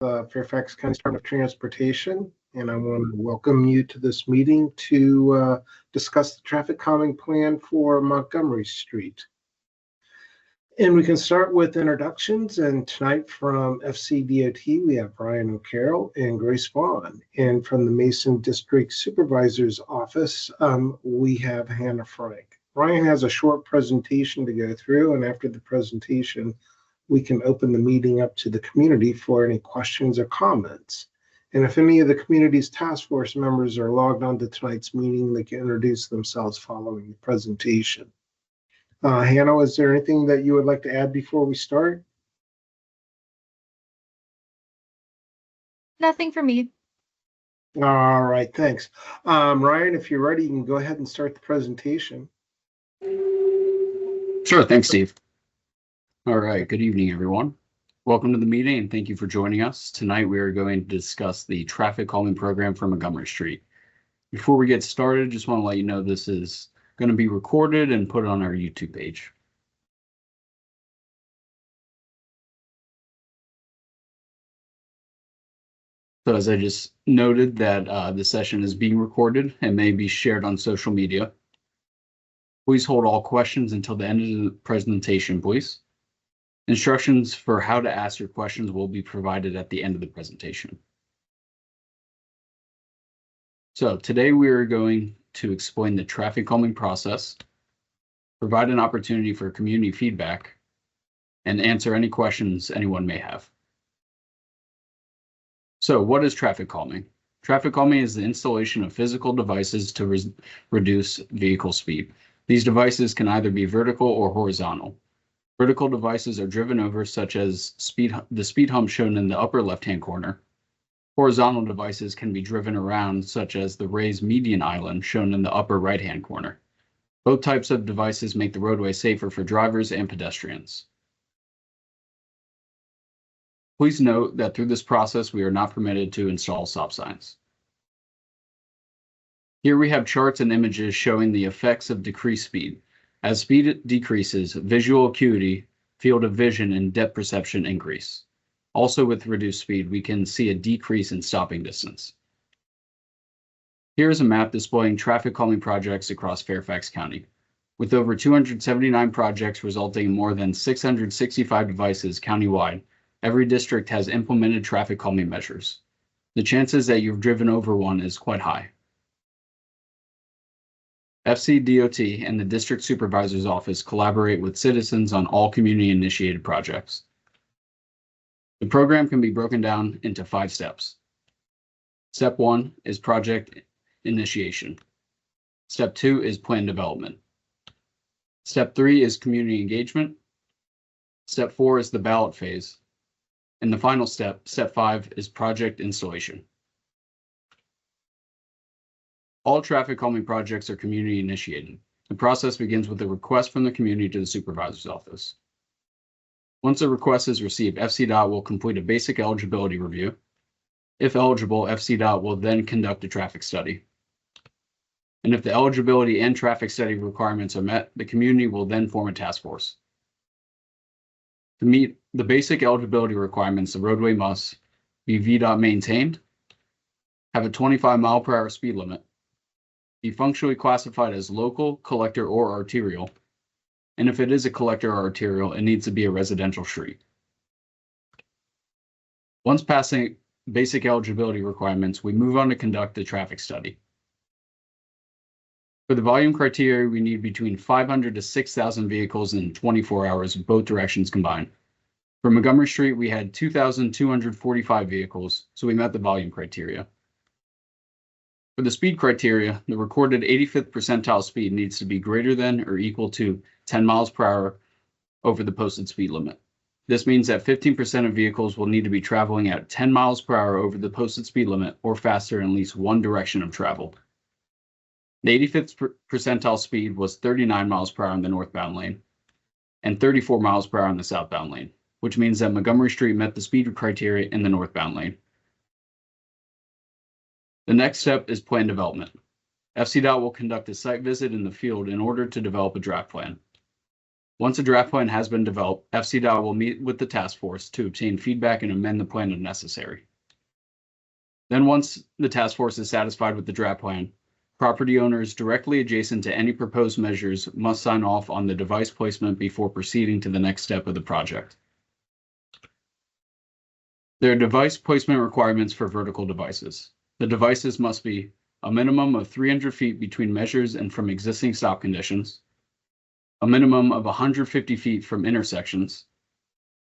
Fairfax County Department of Transportation, and I want to welcome you to this meeting to discuss the traffic calming plan for Montgomery Street. And we can start with introductions. And tonight from FCDOT, we have Brian O'Carroll and Grace Vaughn. And from the Mason District Supervisor's Office, we have Hannah Frank. Brian has a short presentation to go through, and after the presentation, we can open the meeting up to the community for any questions or comments. And if any of the community's task force members are logged on to tonight's meeting, they can introduce themselves following the presentation. Hannah, is there anything that you would like to add before we start? Nothing for me. All right, thanks. Ryan, if you're ready, you can go ahead and start the presentation. Sure, thanks, Steve. All right, good evening, everyone. Welcome to the meeting and thank you for joining us. Tonight we are going to discuss the traffic calming program for Montgomery Street. Before we get started, just want to let you know this is going to be recorded and put on our YouTube page. So as I just noted that the session is being recorded and may be shared on social media. Please hold all questions until the end of the presentation, please. Instructions for how to ask your questions will be provided at the end of the presentation. So today we are going to explain the traffic calming process, provide an opportunity for community feedback, and answer any questions anyone may have. So what is traffic calming? Traffic calming is the installation of physical devices to reduce vehicle speed. These devices can either be vertical or horizontal. Vertical devices are driven over, such as the speed hump shown in the upper left-hand corner. Horizontal devices can be driven around, such as the raised median island shown in the upper right-hand corner. Both types of devices make the roadway safer for drivers and pedestrians. Please note that through this process, we are not permitted to install stop signs. Here we have charts and images showing the effects of decreased speed. As speed decreases, visual acuity, field of vision, and depth perception increase. Also, with reduced speed, we can see a decrease in stopping distance. Here is a map displaying traffic calming projects across Fairfax County. With over 279 projects resulting in more than 665 devices countywide, every district has implemented traffic calming measures. The chances that you've driven over one is quite high. FCDOT and the District Supervisor's Office collaborate with citizens on all community-initiated projects. The program can be broken down into 5 steps. Step 1 is project initiation. Step 2 is plan development. Step 3 is community engagement. Step 4 is the ballot phase. And the final step, step 5, is project installation. All traffic calming projects are community initiated. The process begins with a request from the community to the supervisor's office. Once a request is received, FCDOT will complete a basic eligibility review. If eligible, FCDOT will then conduct a traffic study. And if the eligibility and traffic study requirements are met, the community will then form a task force. To meet the basic eligibility requirements, the roadway must be VDOT maintained, have a 25-mile-per-hour speed limit, be functionally classified as local, collector, or arterial, and if it is a collector or arterial, it needs to be a residential street. Once passing basic eligibility requirements, we move on to conduct the traffic study. For the volume criteria, we need between 500 to 6,000 vehicles in 24 hours, both directions combined. For Montgomery Street, we had 2,245 vehicles, so we met the volume criteria. For the speed criteria, the recorded 85th percentile speed needs to be greater than or equal to 10 miles per hour over the posted speed limit. This means that 15% of vehicles will need to be traveling at 10 miles per hour over the posted speed limit or faster in at least one direction of travel. The 85th percentile speed was 39 miles per hour in the northbound lane and 34 miles per hour in the southbound lane, which means that Montgomery Street met the speed criteria in the northbound lane. The next step is plan development. FCDOT will conduct a site visit in the field in order to develop a draft plan. Once a draft plan has been developed, FCDOT will meet with the task force to obtain feedback and amend the plan if necessary. Then once the task force is satisfied with the draft plan, property owners directly adjacent to any proposed measures must sign off on the device placement before proceeding to the next step of the project. There are device placement requirements for vertical devices. The devices must be a minimum of 300 feet between measures and from existing stop conditions, a minimum of 150 feet from intersections,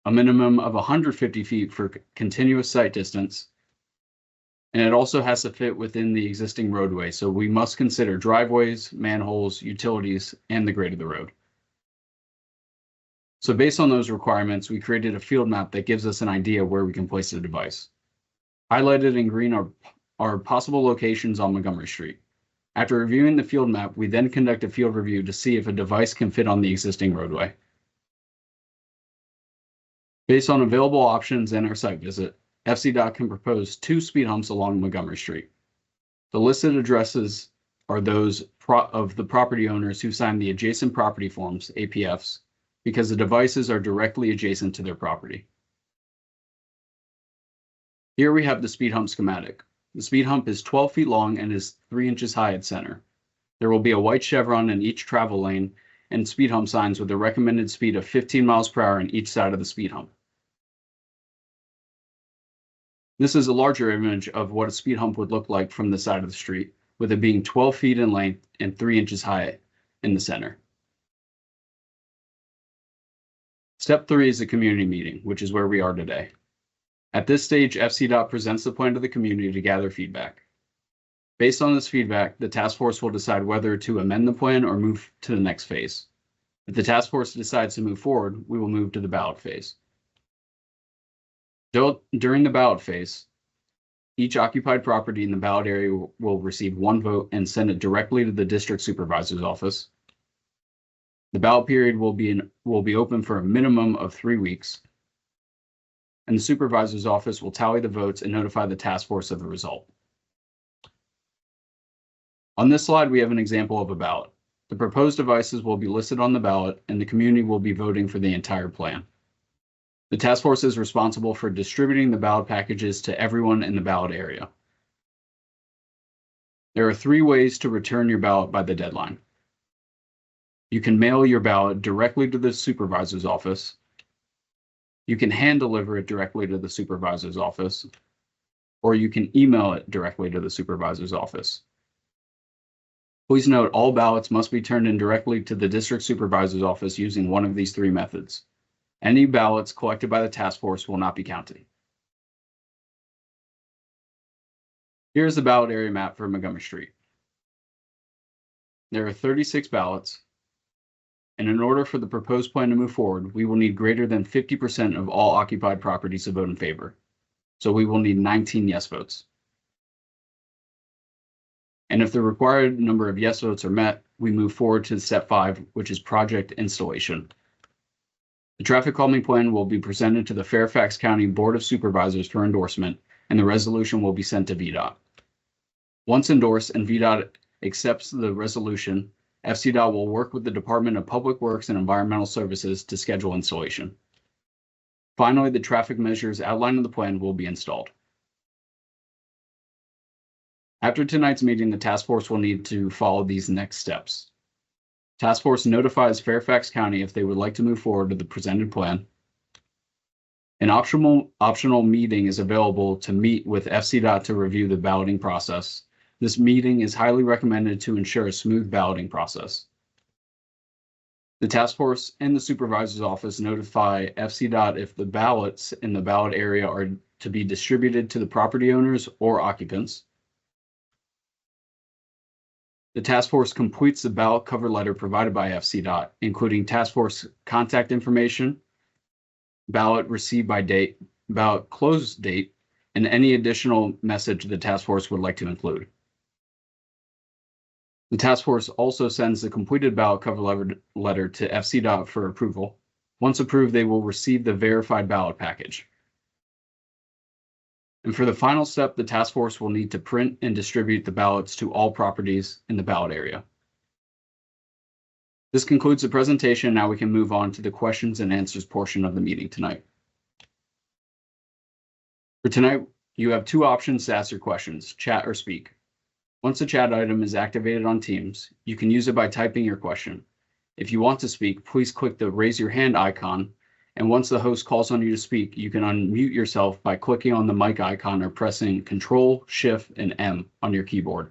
a minimum of 150 feet for continuous sight distance, and it also has to fit within the existing roadway, so we must consider driveways, manholes, utilities, and the grade of the road. So based on those requirements, we created a field map that gives us an idea where we can place the device. Highlighted in green are possible locations on Montgomery Street. After reviewing the field map, we then conduct a field review to see if a device can fit on the existing roadway. Based on available options and our site visit, FCDOT can propose 2 speed humps along Montgomery Street. The listed addresses are those of the property owners who signed the adjacent property forms, APFs, because the devices are directly adjacent to their property. Here we have the speed hump schematic. The speed hump is 12 feet long and is 3 inches high at center. There will be a white chevron in each travel lane and speed hump signs with a recommended speed of 15 miles per hour on each side of the speed hump. This is a larger image of what a speed hump would look like from the side of the street, with it being 12 feet in length and 3 inches high in the center. Step 3 is the community meeting, which is where we are today. At this stage, FCDOT presents the plan to the community to gather feedback. Based on this feedback, the task force will decide whether to amend the plan or move to the next phase. If the task force decides to move forward, we will move to the ballot phase. During the ballot phase, each occupied property in the ballot area will receive 1 vote and send it directly to the district supervisor's office. The ballot period will be open for a minimum of 3 weeks, and the supervisor's office will tally the votes and notify the task force of the result. On this slide, we have an example of a ballot. The proposed devices will be listed on the ballot, and the community will be voting for the entire plan. The task force is responsible for distributing the ballot packages to everyone in the ballot area. There are 3 ways to return your ballot by the deadline. You can mail your ballot directly to the supervisor's office. You can hand deliver it directly to the supervisor's office, or you can email it directly to the supervisor's office. Please note, all ballots must be turned in directly to the district supervisor's office using one of these 3 methods. Any ballots collected by the task force will not be counted. Here's the ballot area map for Montgomery Street. There are 36 ballots, and in order for the proposed plan to move forward, we will need greater than 50% of all occupied properties to vote in favor. So we will need 19 yes votes. And if the required number of yes votes are met, we move forward to step 5, which is project installation. The traffic calming plan will be presented to the Fairfax County Board of Supervisors for endorsement, and the resolution will be sent to VDOT. Once endorsed and VDOT accepts the resolution, FCDOT will work with the Department of Public Works and Environmental Services to schedule installation. Finally, the traffic measures outlined in the plan will be installed. After tonight's meeting, the task force will need to follow these next steps. Task force notifies Fairfax County if they would like to move forward with the presented plan. An optional meeting is available to meet with FCDOT to review the balloting process. This meeting is highly recommended to ensure a smooth balloting process. The task force and the supervisor's office notify FCDOT if the ballots in the ballot area are to be distributed to the property owners or occupants. The task force completes the ballot cover letter provided by FCDOT, including task force contact information, ballot received by date, ballot close date, and any additional message the task force would like to include. The task force also sends the completed ballot cover letter to FCDOT for approval. Once approved, they will receive the verified ballot package. And for the final step, the task force will need to print and distribute the ballots to all properties in the ballot area. This concludes the presentation. Now we can move on to the questions and answers portion of the meeting tonight. For tonight, you have two options to ask your questions, chat or speak. Once the chat item is activated on Teams, you can use it by typing your question. If you want to speak, please click the raise your hand icon, and once the host calls on you to speak, you can unmute yourself by clicking on the mic icon or pressing Control, Shift, and M on your keyboard.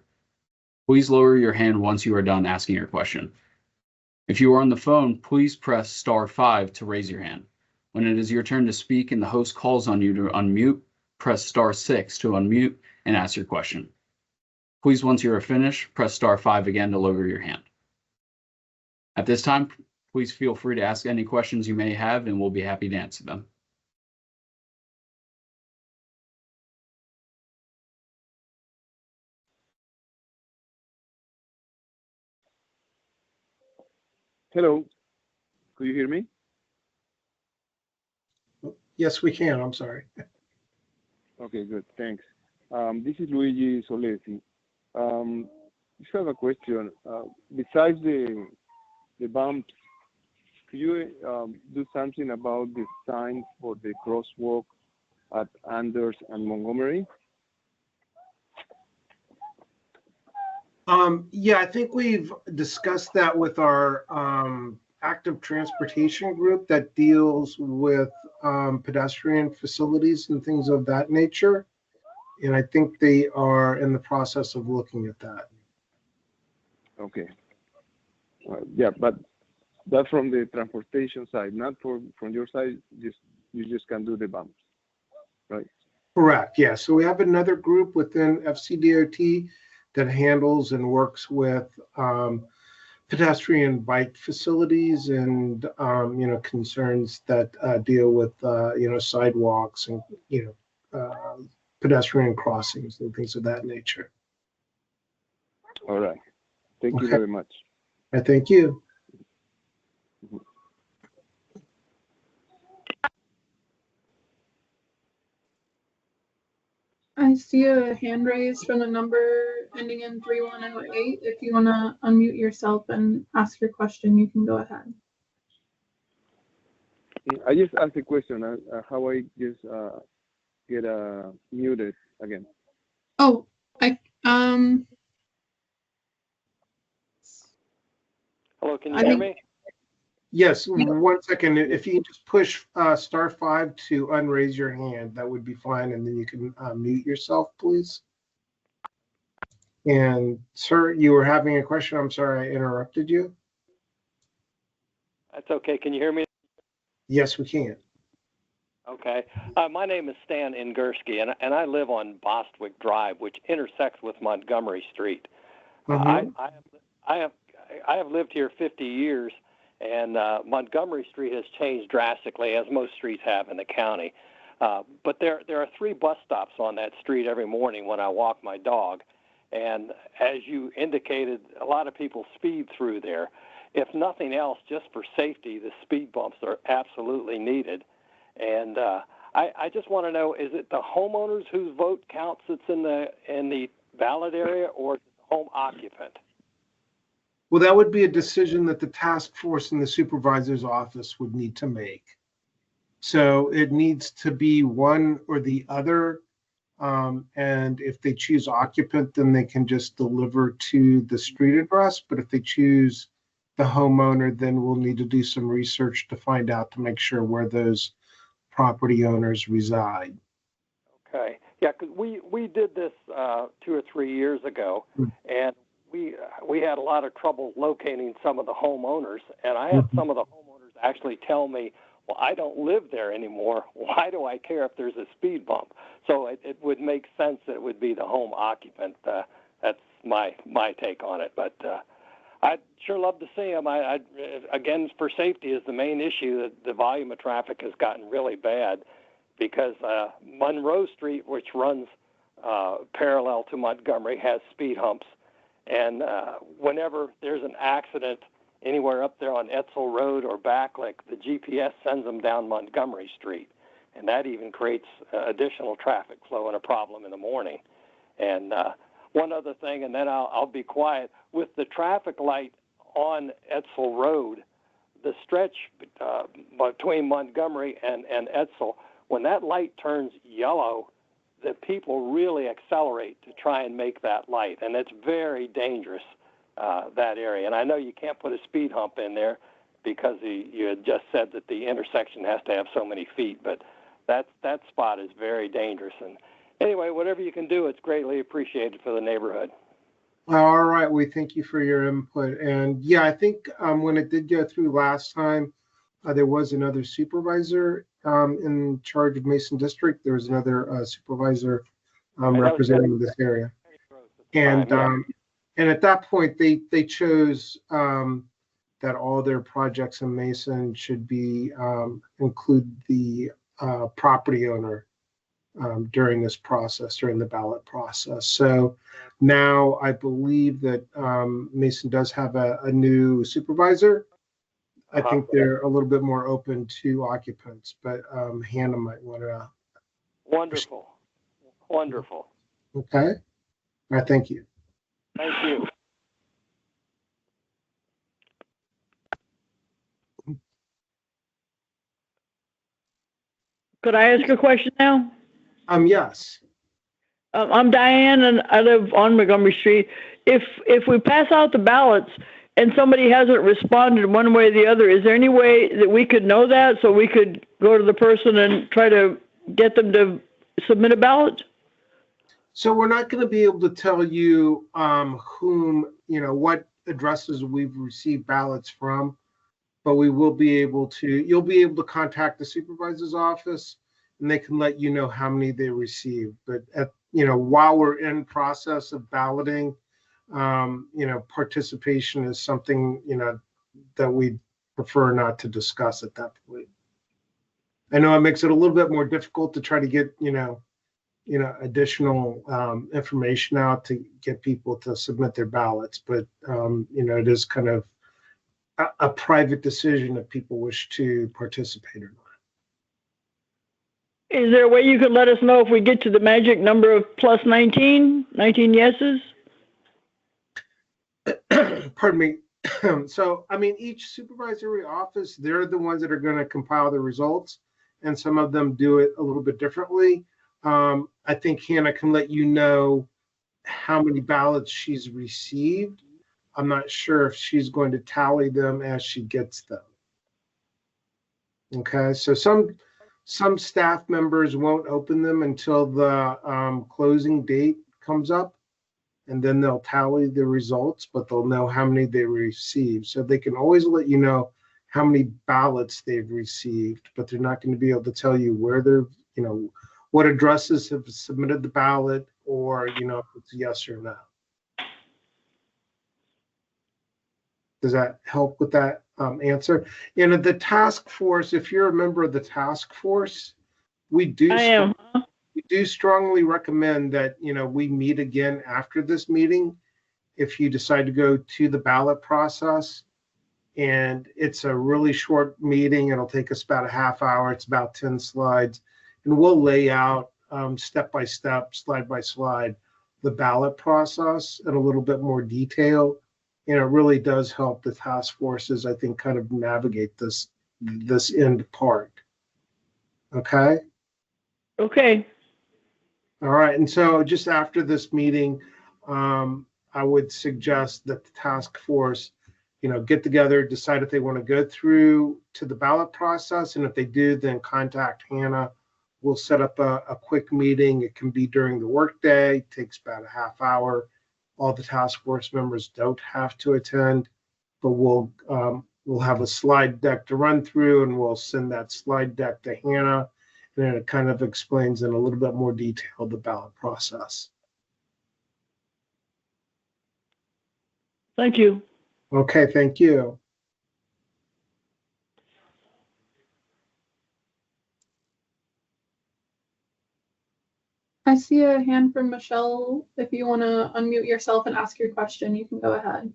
Please lower your hand once you are done asking your question. If you are on the phone, please press *5 to raise your hand. When it is your turn to speak and the host calls on you to unmute, press *6 to unmute and ask your question. Please, once you are finished, press *5 again to lower your hand. At this time, please feel free to ask any questions you may have, and we'll be happy to answer them. Hello, could you hear me? Yes, we can. I'm sorry. Okay, good, thanks. This is Luigi Solesi. Just have a question. Besides the bumps, could you do something about the signs for the crosswalk at Anders and Montgomery? Yeah, I think we've discussed that with our active transportation group that deals with pedestrian facilities and things of that nature. And I think they are in the process of looking at that. Okay. Yeah, but that's from the transportation side, not from your side. You just can do the bumps, right? Correct. Yeah. So we have another group within FCDOT that handles and works with pedestrian bike facilities and concerns that deal with sidewalks and pedestrian crossings and things of that nature. All right. Thank you Okay. very much. I thank you. I see a hand raised from the number ending in 3108. If you want to unmute yourself and ask your question, you can go ahead. I just asked a question. How I just get muted again? Oh, Hello, can you hear me? Yes, 1 second. If you can just push *5 to unraise your hand, that would be fine, and then you can mute yourself, please. And sir, you were having a question. I'm sorry I interrupted you. That's okay. Can you hear me? Yes, we can. Okay. My name is Stan Ingursky, and I live on Bostwick Drive, which intersects with Montgomery Street. Mm-hmm. I have lived here 50 years, and Montgomery Street has changed drastically, as most streets have in the county. But there are 3 bus stops on that street every morning when I walk my dog. And as you indicated, a lot of people speed through there. If nothing else, just for safety, the speed bumps are absolutely needed. And I just want to know, is it the homeowners whose vote counts that's in the ballot area, or the home occupant? Well, that would be a decision that the task force in the supervisor's office would need to make. So it needs to be one or the other. And if they choose occupant, then they can just deliver to the street address. But if they choose the homeowner, then we'll need to do some research to find out, to make sure where those property owners reside. Okay. Yeah, because we did this 2 or 3 years ago, and we had a lot of trouble locating some of the homeowners, and I had some of the homeowners actually tell me, well, I don't live there anymore. Why do I care if there's a speed bump? So it would make sense that it would be the home occupant. That's my take on it. But I'd sure love to see them. Again, for safety is the main issue. The volume of traffic has gotten really bad because Monroe Street, which runs parallel to Montgomery, has speed humps. And whenever there's an accident anywhere up there on Etzel Road or Backlick, the GPS sends them down Montgomery Street. And that even creates additional traffic flow and a problem in the morning. And one other thing, and then I'll be quiet. With the traffic light on Etzel Road, the stretch between Montgomery and Etzel, when that light turns yellow, the people really accelerate to try and make that light, and it's very dangerous, that area. And I know you can't put a speed hump in there because you had just said that the intersection has to have so many feet, but that spot is very dangerous. And anyway, whatever you can do, it's greatly appreciated for the neighborhood. All right, we thank you for your input. And yeah, I think when it did go through last time, there was another supervisor in charge of Mason District. There was another supervisor representing this area. And and at that point, they chose that all their projects in Mason should be include the property owner during this process, during the ballot process. So now I believe that Mason does have a new supervisor. I think they're a little bit more open to occupants, but Hannah might want to. Wonderful. Wonderful. Okay. All right. Thank you. Thank you. Could I ask a question now? Yes. I'm Diane, and I live on Montgomery Street. If we pass out the ballots and somebody hasn't responded one way or the other, is there any way that we could know that so we could go to the person and try to get them to submit a ballot? So we're not going to be able to tell you what addresses we've received ballots from, but we will be able to, you'll be able to contact the supervisor's office and they can let you know how many they received. But while we're in process of balloting, participation is something, that we prefer not to discuss at that point. I know it makes it a little bit more difficult to try to get, additional information out to get people to submit their ballots, but, it is kind of a private decision if people wish to participate or not. Is there a way you could let us know if we get to the magic number of plus 19 yeses? Pardon me. So, each supervisory office, they're the ones that are going to compile the results, and some of them do it a little bit differently. I think Hannah can let you know how many ballots she's received. I'm not sure if she's going to tally them as she gets them. Okay, so some staff members won't open them until the closing date comes up, and then they'll tally the results, but they'll know how many they received. So they can always let you know how many ballots they've received, but they're not going to be able to tell you where they're, what addresses have submitted the ballot, or, if it's yes or no. Does that help with that answer? The task force, if you're a member of the task force, we do strongly recommend that, we meet again after this meeting if you decide to go to the ballot process. And it's a really short meeting. It'll take us about a half hour. It's about 10 slides. And we'll lay out step by step, slide by slide, the ballot process in a little bit more detail. And it really does help the task forces, I think, kind of navigate this end part. Okay? Okay. All right. And so just after this meeting, I would suggest that the task force, get together, decide if they want to go through to the ballot process. And if they do, then contact Hannah. We'll set up a quick meeting. It can be during the workday. It takes about a half hour. All the task force members don't have to attend, but we'll have a slide deck to run through, and we'll send that slide deck to Hannah, and then it kind of explains in a little bit more detail the ballot process. Thank you. Okay, thank you. I see a hand from Michelle. If you want to unmute yourself and ask your question, you can go ahead.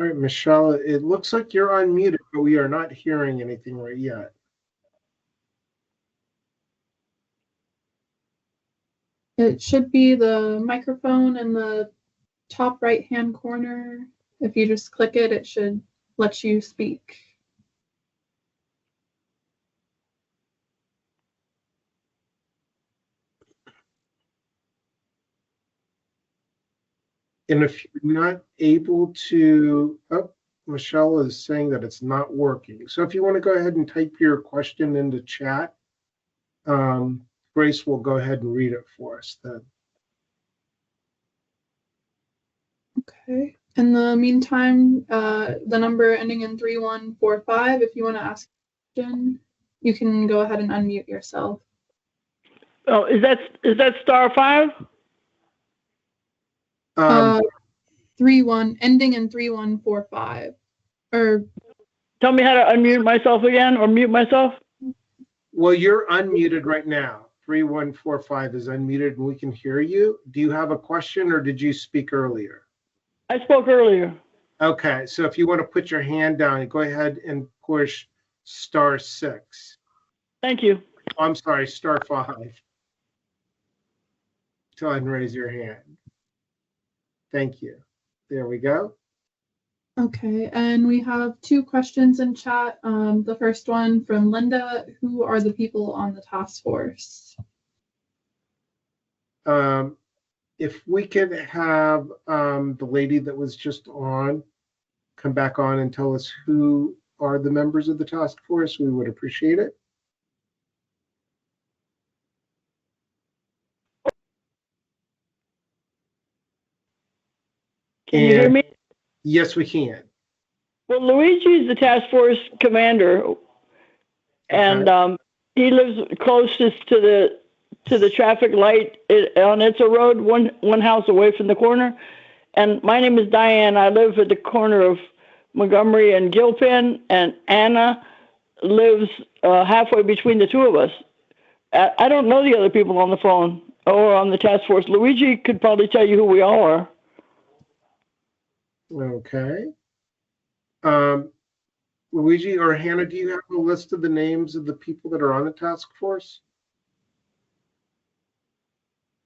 All right, Michelle, it looks like you're unmuted, but we are not hearing anything right yet. It should be the microphone in the top right-hand corner. If you just click it, it should let you speak. And if you're not able to, oh, Michelle is saying that it's not working. So if you want to go ahead and type your question into chat, Grace will go ahead and read it for us then. Okay. In the meantime, the number ending in 3145, if you want to ask a question, you can go ahead and unmute yourself. Oh, is that *5? 31 ending in 3145. Or Tell me how to unmute myself again or mute myself. Well, you're unmuted right now. 3145 is unmuted and we can hear you. Do you have a question or did you speak earlier? I spoke earlier. Okay, so if you want to put your hand down, go ahead and push *6. Thank you. I'm sorry, *5. Go ahead and raise your hand. Thank you. There we go. okay, and we have 2 questions in chat. The first one from Linda: who are the people on the task force? If we could have the lady that was just on come back on and tell us who are the members of the task force, we would appreciate it. Can you hear me? Yes, we can. Well, Luigi's the task force commander, and he lives closest to the traffic light on It's a Road, one house away from the corner. And my name is Diane. I live at the corner of Montgomery and Gilpin, and Anna lives halfway between the 2 of us. I don't know the other people on the phone or on the task force. Luigi could probably tell you who we all are. Okay. Luigi or Hannah, do you have a list of the names of the people that are on the task force?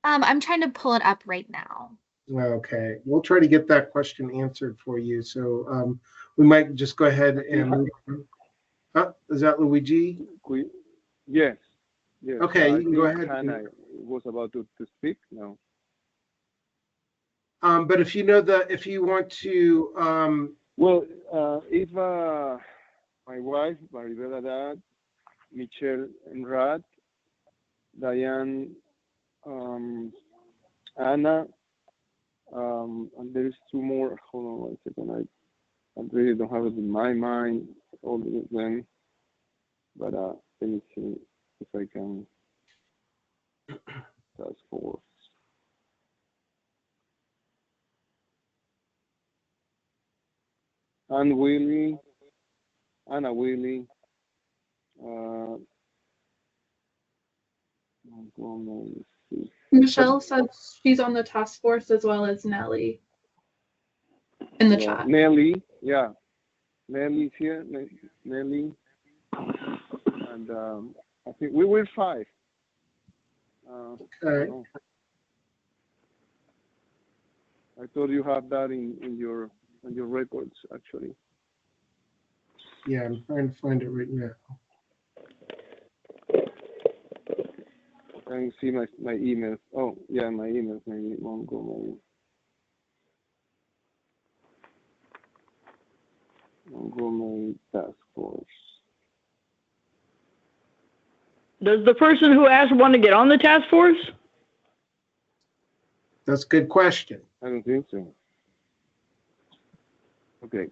I'm trying to pull it up right now. Okay, we'll try to get that question answered for you. So we might just go ahead and move on. Is that Luigi? Yes. Yes. Okay, you can go ahead. Hannah was about to speak now. But if you know if you want to. Well, if my wife, Maribel Dad, Michelle Enrad, Diane, Anna, and there is 2 more. Hold on 1 second. I really don't have it in my mind, all of them. But let me see if I can. Task force. Anna Willie, Michelle says she's on the task force as well as Nellie in the chat. Nellie, yeah. Nellie's here. Nellie. And I think we were 5. Okay. I thought you have that in your records, actually. Yeah, I'm trying to find it right now. I can see my emails. Oh, yeah, my emails maybe won't go. Montgomery task force. Does the person who asked want to get on the task force? That's a good question. I don't think so. Okay.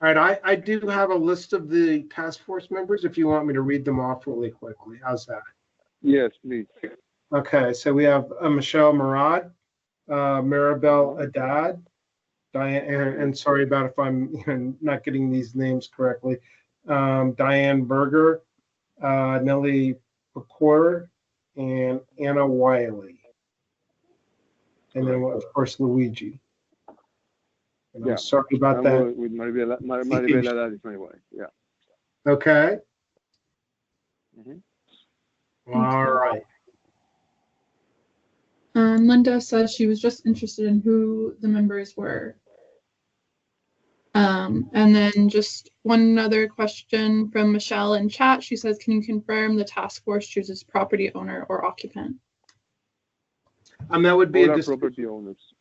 All right, I do have a list of the task force members if you want me to read them off really quickly. How's that? Yes, please. Okay, so we have Michelle Murad, Maribel Haddad, Diane, and sorry about if I'm not getting these names correctly, Diane Berger, Nellie McCord, and Anna Wiley. And then, of course, Luigi. And Yeah. I'm sorry about I'm that. going with Maribela. Maribela, that is my wife. Yeah. Okay. Mhm. All right. Linda says she was just interested in who the members were. And then just one other question from Michelle in chat. She says, can you confirm the task force chooses property owner or occupant? That would be All a our decision. property owners.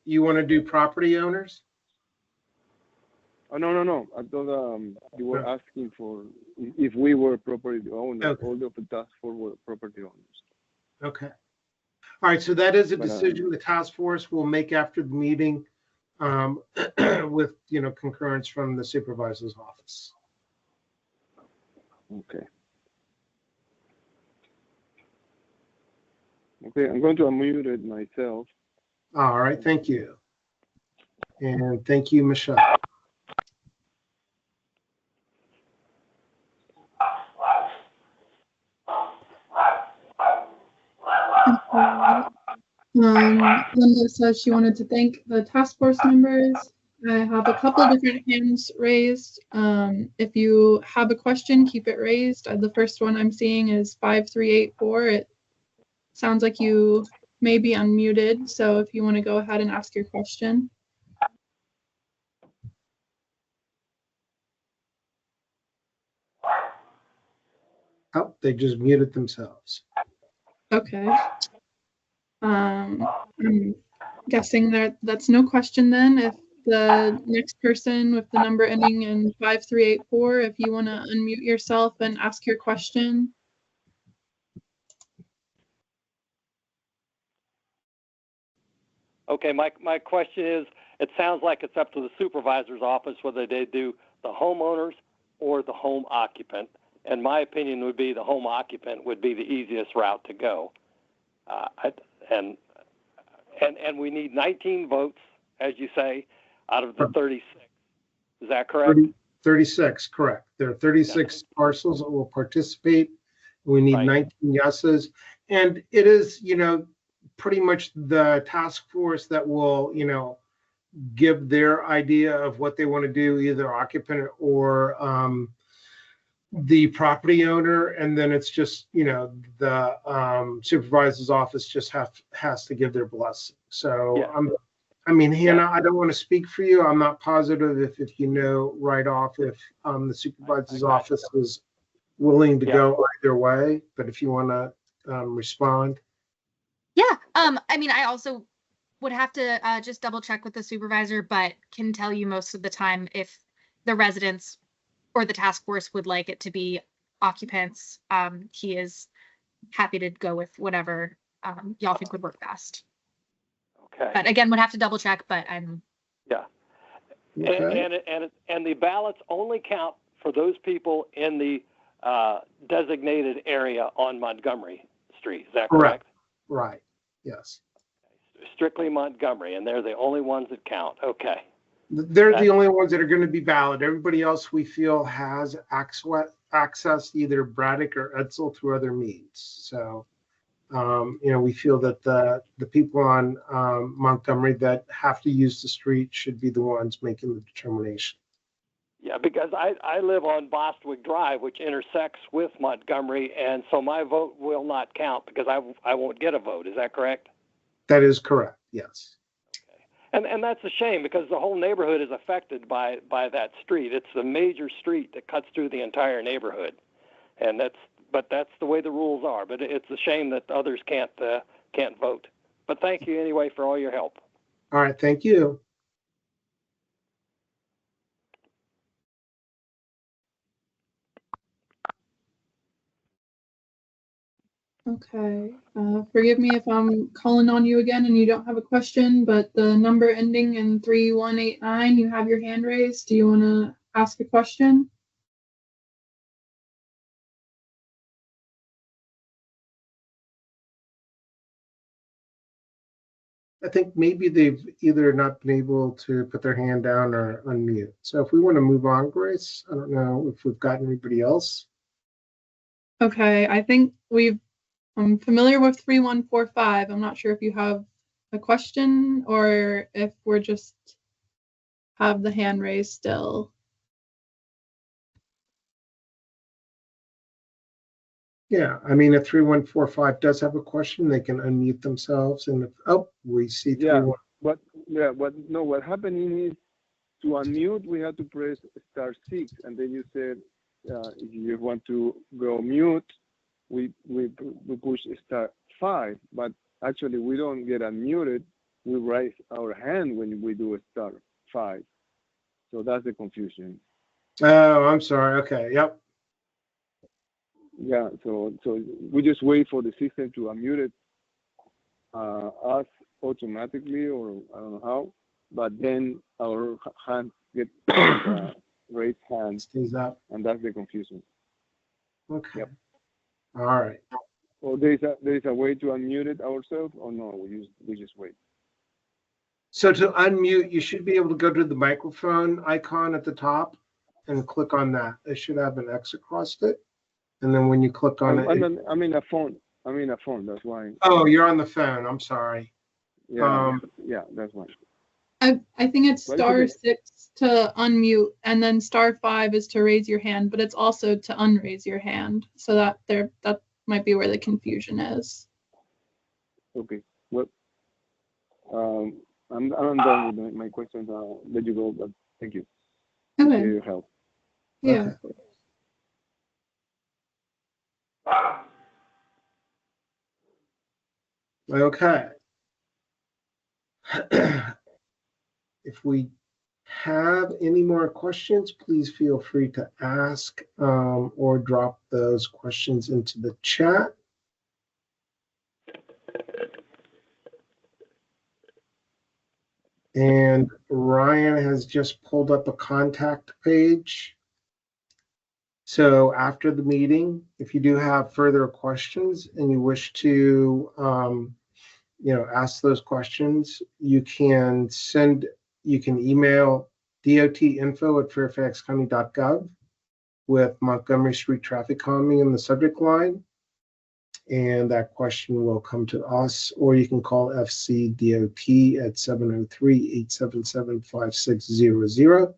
You want to do property owners? Oh, no. I thought you were asking for if we were property owners. Okay. All of the task force were property owners. Okay. All right. So that is a But, decision the task force will make after the meeting, with concurrence from the supervisor's office. Okay. Okay, I'm going to unmute it myself. All right. Thank you. And thank you, Michelle. Linda says she wanted to thank the task force members. I have a couple of different hands raised. If you have a question, keep it raised. The first one I'm seeing is 5384. It sounds like you may be unmuted, so if you want to go ahead and ask your question. Oh, they just muted themselves. Okay. I'm guessing that's no question then. If the next person with the number ending in 5384, if you want to unmute yourself and ask your question. Okay, my question is, it sounds like it's up to the supervisor's office whether they do the homeowners or the home occupant. And my opinion would be the home occupant would be the easiest route to go. And we need 19 votes, as you say, out of the 36. Is that correct? 36, correct. There are 36 parcels that will participate. We need 19 yeses. And it is, pretty much the task force that will, give their idea of what they want to do, either occupant or the property owner. And then it's just, the supervisor's office just has to give their blessing. So Hannah, I don't want to speak for you. I'm not positive if you know right off if the supervisor's office is willing to go either way, but if you want to respond. Yeah, I also would have to just double check with the supervisor, but can tell you most of the time if the residents or the task force would like it to be occupants. He is happy to go with whatever y'all think would work best. Okay. But again, would have to double check, but I'm. Yeah. Okay. And the ballots only count for those people in the designated area on Montgomery Street. Is that correct? Right. Yes. Strictly Montgomery, and they're the only ones that count. Okay. They're the only ones that are going to be valid. Everybody else we feel has access to either Braddock or Edsel through other means. So, we feel that the people on Montgomery that have to use the street should be the ones making the determination. Yeah, because I live on Bostwick Drive, which intersects with Montgomery, and so my vote will not count because I won't get a vote. Is that correct? That is correct, yes. Okay. And that's a shame because the whole neighborhood is affected by that street. It's the major street that cuts through the entire neighborhood, and that's the way the rules are. But it's a shame that others can't vote. But thank you anyway for all your help. All right, thank you. Okay. Forgive me if I'm calling on you again and you don't have a question, but the number ending in 3189, you have your hand raised. Do you want to ask a question? I think maybe they've either not been able to put their hand down or unmute. So if we want to move on, Grace, I don't know if we've gotten anybody else. Okay, I think I'm familiar with 3145. I'm not sure if you have a question or if we're just have the hand raised still. Yeah, I mean, if 3145 does have a question, they can unmute themselves and, we see Yeah, 31. what happening is to unmute, we have to press *6, and then you said if you want to go mute, we push *5, but actually we don't get unmuted. We raise our hand when we do a *5. So that's the confusion. Oh, I'm sorry. Okay. Yep. Yeah. So we just wait for the system to unmute it, us automatically, or I don't know how. But then our hand get raised hand, Stays up. and that's the confusion. Okay. Yep. All right. Or there is a way to unmute it ourselves, or no? We just wait. So to unmute, you should be able to go to the microphone icon at the top and click on that. It should have an X across it. And then when you click on it. I'm in a phone. That's why. Oh, you're on the phone. I'm sorry. Yeah. That's why. I think it's *6 to unmute, and then *5 is to raise your hand, but it's also to unraise your hand. So that might be where the confusion is. Okay. Well, I'm done with my questions. I'll let you go, but thank you. Okay. For your help. Yeah. Okay. If we have any more questions, please feel free to ask or drop those questions into the chat. And Ryan has just pulled up a contact page. So after the meeting, if you do have further questions and you wish to ask those questions, you can email dotinfo@fairfaxcounty.gov with Montgomery Street traffic calming in the subject line, and that question will come to us, or you can call FCDOT at 703-877-5600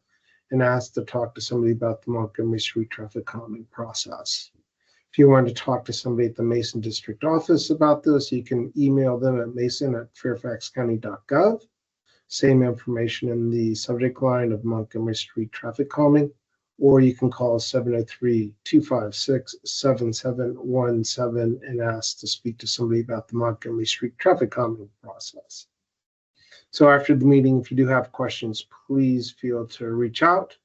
and ask to talk to somebody about the Montgomery Street traffic calming process. If you want to talk to somebody at the Mason District Office about this, you can email them at mason@fairfaxcounty.gov. Same information in the subject line of Montgomery Street traffic calming, or you can call 703-256-7717 and ask to speak to somebody about the Montgomery Street traffic calming process. So after the meeting, if you do have questions, please feel to reach out.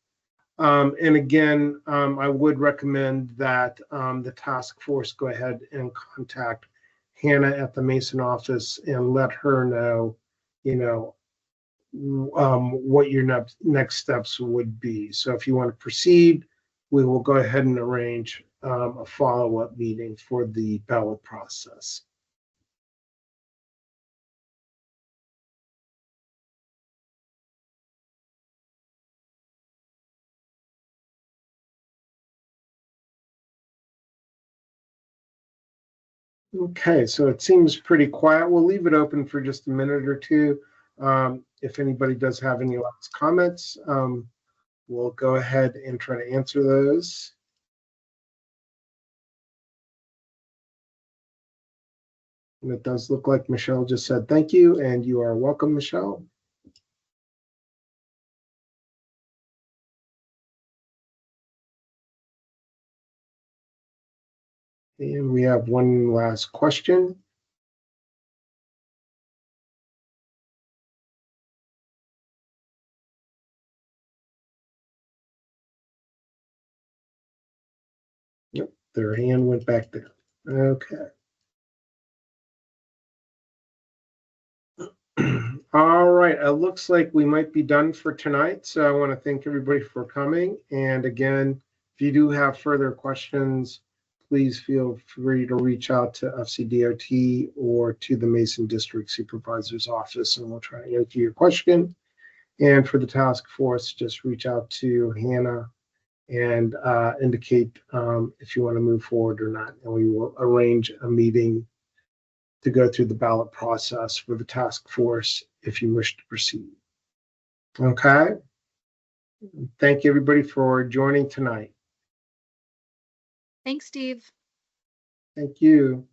And again, I would recommend that the task force go ahead and contact Hannah at the Mason office and let her know, what your next steps would be. So if you want to proceed, we will go ahead and arrange a follow-up meeting for the ballot process. Okay, so it seems pretty quiet. We'll leave it open for just a minute or two. If anybody does have any last comments, we'll go ahead and try to answer those. And it does look like Michelle just said thank you, and you are welcome, Michelle. And we have one last question. Yep, their hand went back there. Okay. All right, it looks like we might be done for tonight. So I want to thank everybody for coming. And again, if you do have further questions, please feel free to reach out to FCDOT or to the Mason District Supervisor's Office, and we'll try to answer your question. And for the task force, just reach out to Hannah and indicate if you want to move forward or not. And we will arrange a meeting to go through the ballot process for the task force if you wish to proceed. Okay. Thank you, everybody, for joining tonight. Thanks, Steve. Thank you.